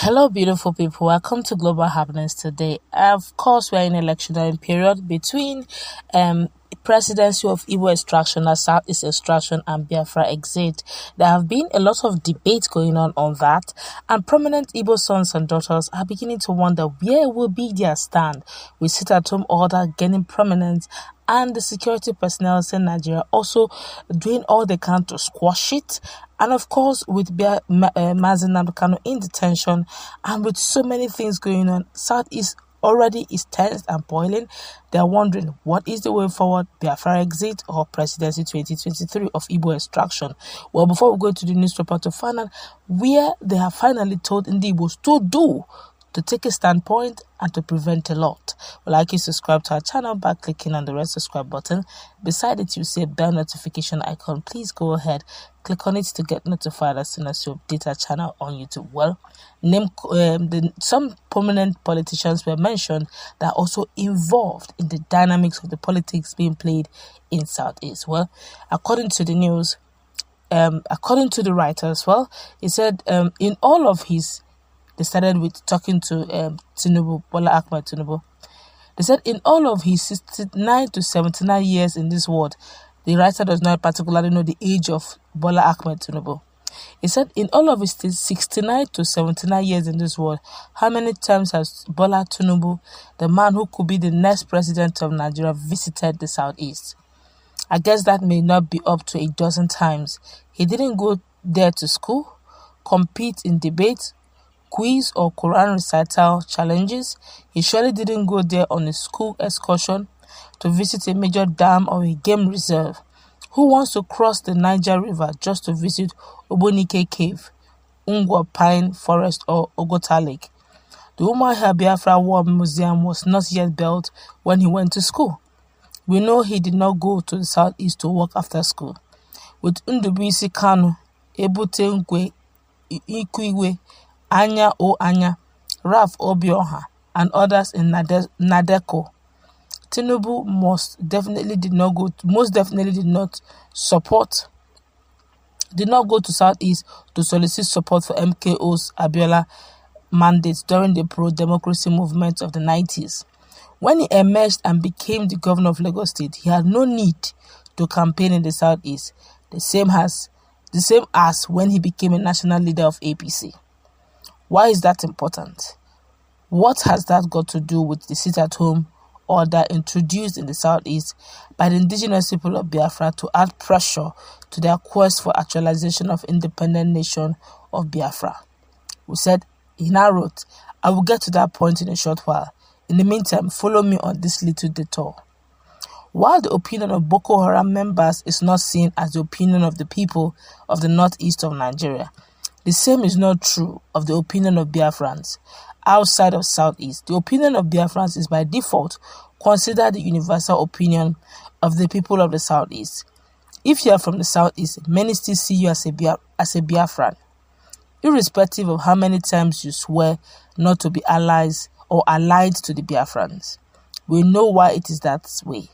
Hello, beautiful people. Welcome to Global Happenings today. Of course, we're in electionary period between presidency of Igbo extraction, Southeast extraction, and Biafra exit. There have been a lot of debate going on that, and prominent Igbo sons and daughters are beginning to wonder where will be their stand with sit-at-home order gaining prominence, and the security personnel in Nigeria also doing all they can to squash it. And of course, with Mazi Nnamdi Kanu in detention and with so many things going on, Southeast already is tense and boiling. They're wondering what is the way forward, Biafra exit or presidency 2023 of Igbo extraction. Well, before we go to the newspaper to find out where they have finally told Igbos to do to take a standpoint and to prevent a lot. We'd like you to subscribe to our channel by clicking on the red subscribe button. Beside it, you see a bell notification icon. Please go ahead, click on it to get notified as soon as you update our channel on YouTube. Well, some prominent politicians were mentioned that are also involved in the dynamics of the politics being played in Southeast. Well, according to the news, according to the writers, well, he said in all of his they started with talking to Tinubu, Bola Ahmed Tinubu. They said in all of his 69 to 79 years in this world, the writer does not particularly know the age of Bola Ahmed Tinubu. He said in all of his 69 to 79 years in this world, how many times has Bola Tinubu, the man who could be the next president of Nigeria, visited the Southeast? I guess that may not be up to a dozen times. He didn't go there to school, compete in debates, quiz or Quran recital challenges. He surely didn't go there on a school excursion to visit a major dam or a game reserve. Who wants to cross the Niger River just to visit Obonike Cave, Ungwa Pine Forest or Ogota Lake? The Umuahia Biafra War Museum was not yet built when he went to school. We know he did not go to the Southeast to work after school. With Ndubuisi Kanu, Ebute Nkwe Ikuigwe, Anya O Anya, Ralph Obioha, and others in Nadeko, Tinubu most definitely did not go to Southeast to solicit support for MKO's Abiola mandate during the pro-democracy movement of the 90s. When he emerged and became the governor of Lagos State, he had no need to campaign in the Southeast, the same as when he became a national leader of APC. Why is that important? What has that got to do with the sit-at-home order introduced in the Southeast by the indigenous people of Biafra to add pressure to their quest for actualization of independent nation of Biafra? He now wrote, I will get to that point in a short while. In the meantime, follow me on this little detour. While the opinion of Boko Haram members is not seen as the opinion of the people of the northeast of Nigeria, the same is not true of the opinion of Biafrans outside of Southeast. The opinion of Biafrans is by default considered the universal opinion of the people of the Southeast. If you are from the Southeast, many still see you as a Biafran, irrespective of how many times you swear not to be allies or allied to the Biafrans. We know why it is that way.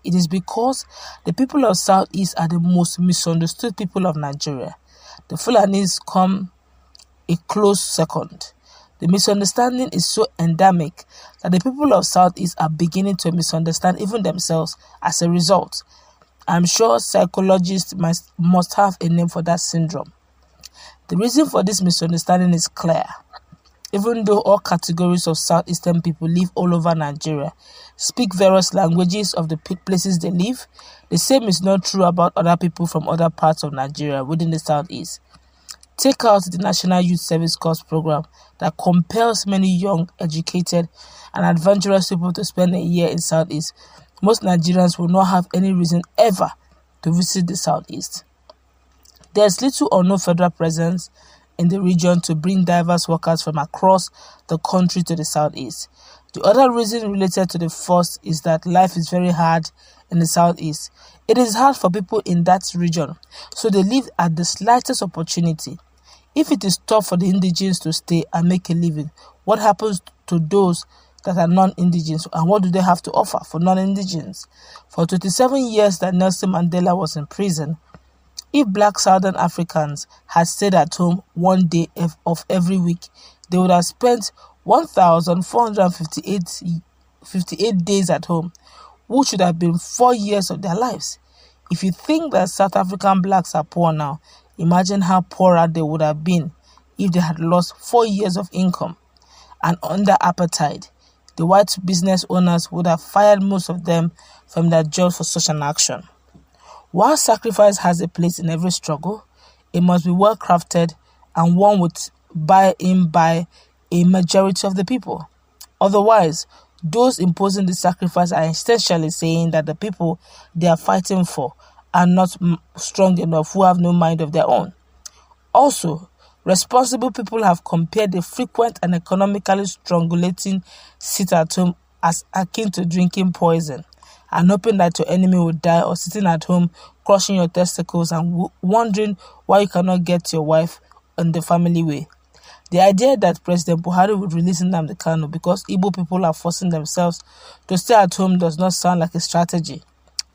It is because the people of Southeast are the most misunderstood people of Nigeria. The Fulanis come a close second. The misunderstanding is so endemic that the people of Southeast are beginning to misunderstand even themselves as a result. I'm sure psychologists must have a name for that syndrome. The reason for this misunderstanding is clear. Even though all categories of Southeastern people live all over Nigeria, speak various languages of the places they live, the same is not true about other people from other parts of Nigeria within the Southeast. Take out the National Youth Service Corps program that compels many young, educated, and adventurous people to spend a year in Southeast. Most Nigerians will not have any reason ever to visit the Southeast. There is little or no federal presence in the region to bring diverse workers from across the country to the Southeast. The other reason related to the first is that life is very hard in the Southeast. It is hard for people in that region, so they live at the slightest opportunity. If it is tough for the indigenes to stay and make a living, what happens to those that are non-indigenes, and what do they have to offer for non-indigenes? For 27 years that Nelson Mandela was in prison, If black Southern Africans had stayed at home one day of every week, they would have spent 1,458 days at home, which would have been 4 years of their lives. If you think that South African blacks are poor now, imagine how poorer they would have been if they had lost 4 years of income. And under apartheid, the white business owners would have fired most of them from their jobs for such an action. While sacrifice has a place in every struggle, it must be well crafted and one with buy-in by a majority of the people. Otherwise, those imposing the sacrifice are essentially saying that the people they are fighting for are not strong enough, who have no mind of their own. Also, responsible people have compared the frequent and economically strangulating sit-at-home as akin to drinking poison and hoping that your enemy will die, or sitting at home crushing your testicles and wondering why you cannot get your wife in the family way. The idea that President Buhari would release Nnamdi Kanu because Igbo people are forcing themselves to stay at home does not sound like a strategy,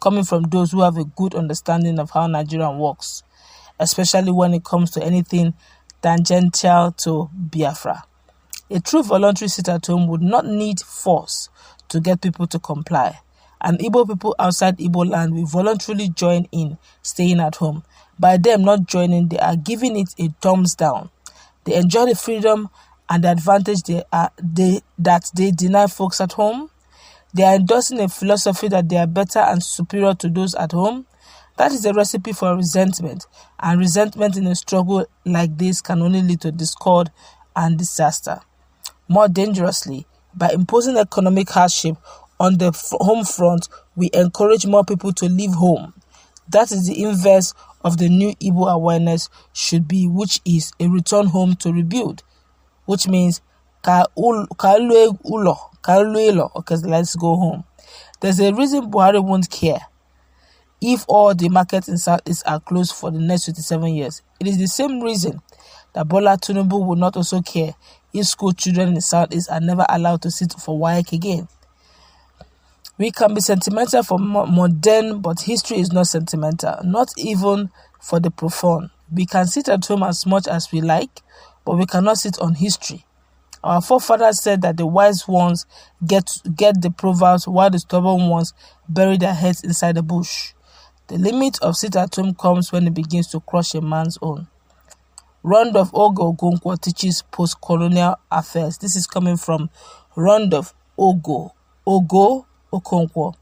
coming from those who have a good understanding of how Nigeria works, especially when it comes to anything tangential to Biafra. A true voluntary sit-at-home would not need force to get people to comply, and Igbo people outside Igbo land will voluntarily join in staying at home. By them not joining, they are giving it a thumbs down. They enjoy the freedom and the advantage that they deny folks at home. They are endorsing a philosophy that they are better and superior to those at home. That is a recipe for resentment, and resentment in a struggle like this can only lead to discord and disaster. More dangerously, by imposing economic hardship on the home front, we encourage more people to leave home. That is the inverse of the new Igbo awareness should be, which is a return home to rebuild, which means okay, let's go home. There's a reason Buhari won't care if all the markets in Southeast are closed for the next 27 years. It is the same reason that Bola Tinubu will not also care if school children in the Southeast are never allowed to sit for WAEC again. We can be sentimental for modern, but history is not sentimental, not even for the profound. We can sit at home as much as we like, but we cannot sit on history. Our forefathers said that the wise ones get the proverbs while the stubborn ones bury their heads inside the bush. The limit of sit at home comes when it begins to crush a man's own. Randolph Ogo Okonkwo teaches post-colonial affairs. This is coming from Randolph Ogo Okonkwo,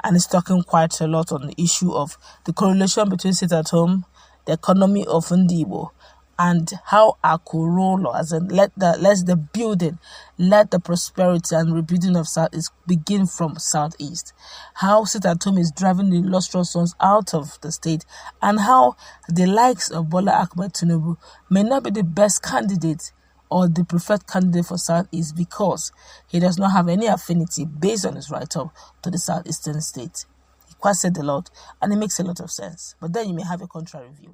and is talking quite a lot on the issue of the correlation between sit at home, the economy of Ndibo, and how Akurolo, as in let the building, let the prosperity and rebuilding of Southeast begin from Southeast. How sit at home is driving the illustrious sons out of the state, and how the likes of Bola Ahmed Tinubu may not be the best candidate or the preferred candidate for Southeast because he does not have any affinity based on his write-up to the Southeastern state. He quite said a lot, and it makes a lot of sense. But then you may have a contrary view.